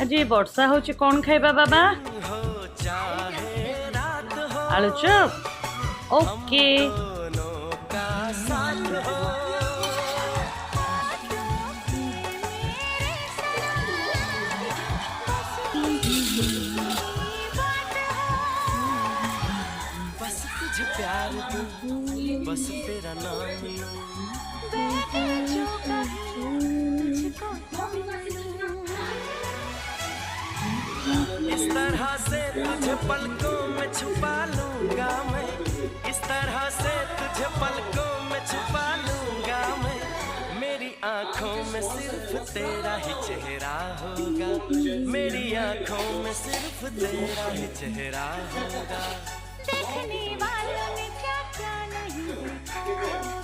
आज वर्षा होची कौन खाइबा बाबा? आलू चप। ओके। बस तुझे प्यार दूं, बस तेरा नाम लूं। इस तरह से तुझे पलकों में छुपा लूंगा मैं, इस तरह से तुझे पलकों में छुपा लूंगा मैं। मेरी आंखों में सिर्फ तेरा ही चेहरा होगा, मेरी आंखों में सिर्फ तेरा ही चेहरा होगा। देखने वालों ने क्या क्या नहीं देखा।